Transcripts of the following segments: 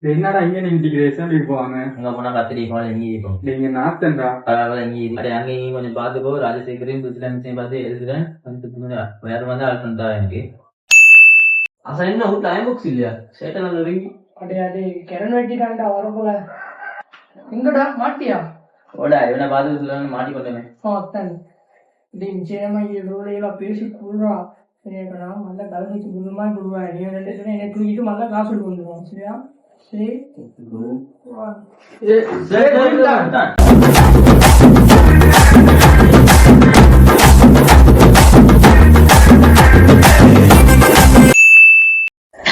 என்னடா இங்க இன்டிகிரேஷன் போவாங்க அங்க போனா கத்திரி போன எங்கேயும் இருக்கும். நீங்க நாத்தண்டா அங்கேயும் கொஞ்சம் பார்த்துக்கோ. ராஜசேகரையும் புதுசிலையும் பார்த்து எழுதுறேன். வேற வந்து ஆள் பண்ணிட்டா எனக்கு அசல் என்ன வீட்டுல ஐபாக்ஸ் இல்லையா சேட்டன் அந்த ரிங்கி அடே அடே கிரண் வெட்டிட்டான்டா வரப்போல எங்கடா மாட்டியா ஓடா இவனை பார்த்து சொல்லு மாட்டிக்கொண்டேன். அத்தான் டேய் நிச்சயமா எவ்வளோ பேசி கூடுறா சரியாக்கடா நல்லா கலந்துச்சு குடும்பமா கொடுவேன் நீ 2 பேரும் என்னை தூக்கிட்டு நல்லா காசு கொண்டு வந்துடுவோம் சரியா சரி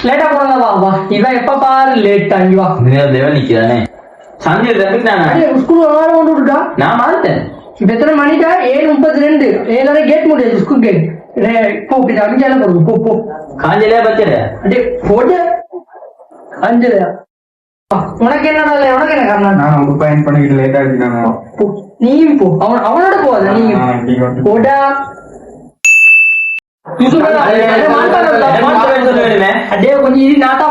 லேட்டா போனவா இவன் எப்ப பாரு லேட் ஆகி வா நிக்கிறானே சந்தை ஸ்கூல் கொண்டு விட்டுட்டா நான் மாறிட்டேன். இப்ப எத்தனை மணிக்கா 7:32 7:30 கேட் முடியாது ஸ்கூல் கேட் போ இப்படி அஞ்சால போடுங்க போ போ காஞ்சலே பச்சல அடே போடு அஞ்சலையா உனக்கு என்ன உனக்கு என்ன காரணம் நான் உங்க பையன் பண்ணிக்கிட்டு லேட்டா இருக்கேன் நீயும் போ அவனோட போவாத நீங்க போடா அடே கொஞ்சம் இது நாட்டா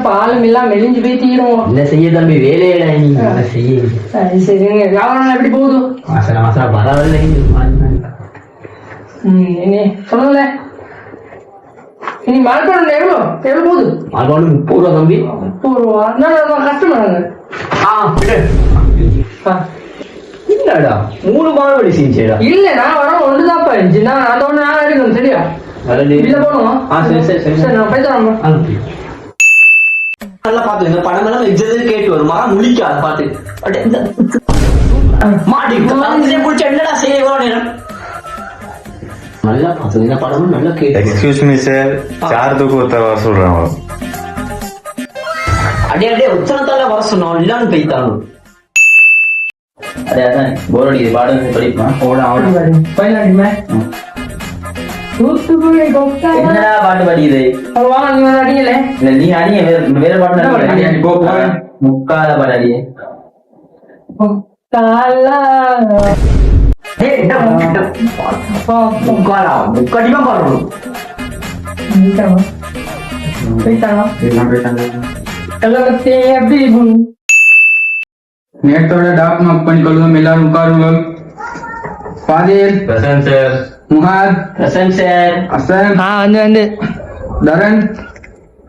பாலும் இல்லாம மெலிஞ்சு போய் தீரும் இல்ல செய்ய தம்பி வேலையில செய்ய சரிங்க வியாபாரம் எப்படி போகுது மாசம் மாசம் பரவாயில்ல சொல்லல இனி மரத்தோட எவ்வளவு போகுது அது 30 ரூபா தம்பி 30 ரூபா கஷ்டமாங்க இல்லடா 3 மாடு செஞ்சேடா இல்ல நான் வரோம் ஒண்ணுதான்ப்பா இருந்துச்சு நான் அந்த ஒண்ணு நான் எடுக்கணும் சரியா இல்ல போனோம் சரி நான் பேசுறேன் நல்லா பாத்து இந்த படம் எல்லாம் எக்ஸாம் கேட்டு வரும் மரம் முழிக்காது பாத்து மாட்டி முடிச்ச என்னடா செய்ய நல்லா பாத்து இந்த படமும் நல்லா கேட்டு எக்ஸ்கியூஸ் மீ சார் சார்ஜுக்கு ஒருத்தர் வர சொல்றாங்க அடே அடே உத்தரத்தால வர சொன்னோம் இல்லான்னு போய்த்தாங்க அடே அதான் போர் அடிக்குது பாடம் படிப்பா என்னடா பாட்டு பாடிக்குது நீ அடிய வேற பாட்டு முக்கால பாட்டு அடியே முக்காடிமா பாடணும் நேரத்தோட டாக் மார்க் பண்ணிக்கொள்வோம் எல்லாரும் உட்காருங்கள் பாதேல் பிரசன்ட் சார் முகாத் பிரசன்ட் சார் அசன் வந்து தரன்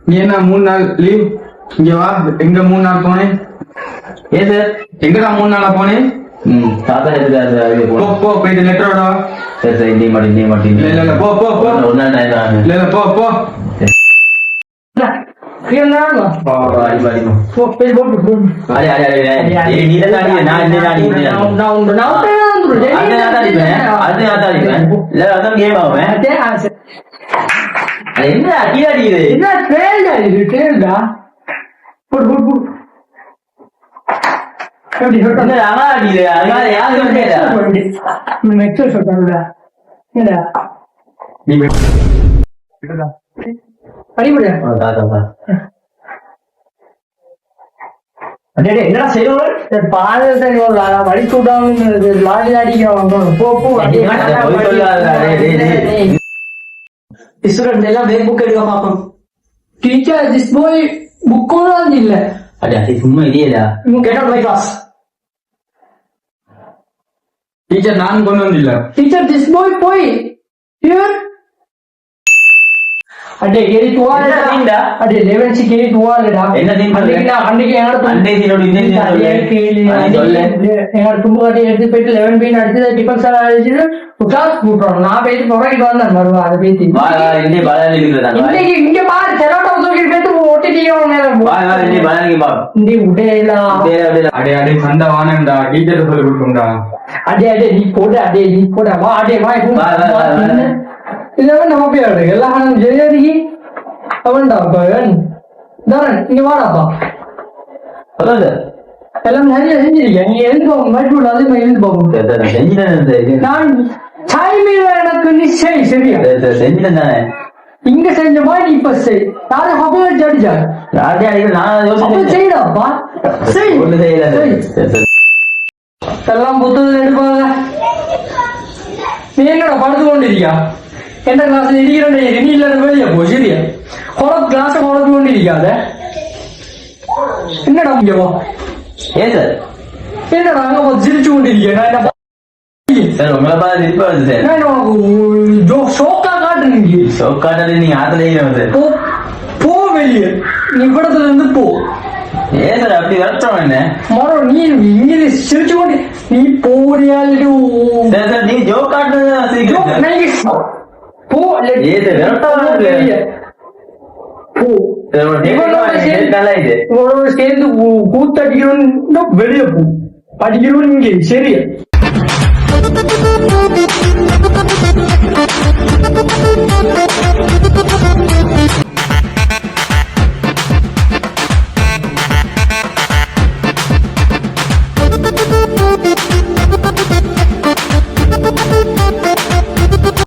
நீ என்ன 3 நாள் லீவ் இங்க வா எங்க 3 நாள் போனேன் ஏன் சார் எங்கடா 3 நாளா போனேன் தாத்தா எதுக்காரு போ போ போயிட்டு லெட்டரோட வா சரி சரி இந்திய மாட்டேன் இல்ல இல்ல போ போ போ ஒரு நாள் இல்ல இல்ல போ போ என்னடா செய்வோம் வடிச்சு விடாம எல்லாம் புக் எடுக்க பாப்போம் டீச்சர் திஸ் பாய் புக் இல்ல அடே சும்மா இல்லையா get out my class teacher நான் கொண்டு வந்தில்ல டீச்சர் திஸ் பாய் போய் ஹியர் அடே கேரி துவாலடா அடே 11 சி கேரி துவாலடா என்ன தீம் அன்னைக்கு என்னோட அண்டே தீனோட இந்த சொல்ல என்னோட தும்புகாட்டி எடுத்து போயிட்டு 11 பீன் அடிச்சு டிஃபன் சார் அடிச்சு கிளாஸ் கூட்டுறோம் நான் போயிட்டு புறக்கிட்டு வந்தேன் மறுவா அதை பேசி இன்னே பலாலி இருக்கிறாங்க இன்னைக்கு இங்க பாரு செலோட்டோ தூக்கிட்டு போயிட்டு ஒட்டிட்டீங்க நீ உடையலா அடே அடே சண்டை வானம்டா டீச்சர் சொல்லி கொடுக்கும்டா அடே அடே நீ போடு அடே நீ போட வா அடே வா இதெல்லாம் நம்ம பேரு எல்லாம் ஜெயதி அவன்டா பகன் தரன் இங்க வாடாப்பா எல்லாம் நிறைய செஞ்சிருக்கேன் நீ எழுந்து போகும் மறுபடியும் அதே எழுந்து போகும் நான் டைமில் எனக்கு நிச்சயம் சரியா செஞ்சுட்டேன் தானே இங்க செஞ்ச மாதிரி இப்ப செய். யாரு ஹாப்பியா ஜடிஜா யார்கிட்டயும் அடிக்கல, நான் அப்ப யோசிக்கிறேன். செய்யடாப்பா செய். ஒண்ணு செய்யல. செய். சரி, சரி. எல்லாம் புத்தகத்தில் எடுப்பாங்க. நீ என்னடா படுத்து கொண்டிருக்கியா? எந்த கிளாஸ்ல இருக்கிற நீ இல்ல வெளியே போ. சரியா கிளாஸ குழப்பி கொண்டிருக்காத. என்னடா இங்க வா. ஏன் சார்? என்னடா அங்க பார்த்து சிரிச்சு கொண்டிருக்கேன். நான் என்ன சார் உங்களை பார்த்து இப்ப வருது சார். நான் உனக்கு ஷோக்கா காட்டுறீங்க. சோக்காட்டாலே நீங்க ஆத்துல சார். போ போ வெளியே. நீ இவ்விடத்துல இருந்து போ. ஏன் சார் அப்படி வரட்டும் என்ன? மரம் நீ இங்க சிரிச்சு கொண்டு நீ போறியா? சார் சார் நீங்க ஜோக் காட்டுறது போ. ஏன் சார் விரட்டாம வெளியே போ. நல்லா இது இவனோட சேர்ந்து கூத்தடிக்கணும். வெளியே போ. அடிக்கணும் இங்கே. சரியா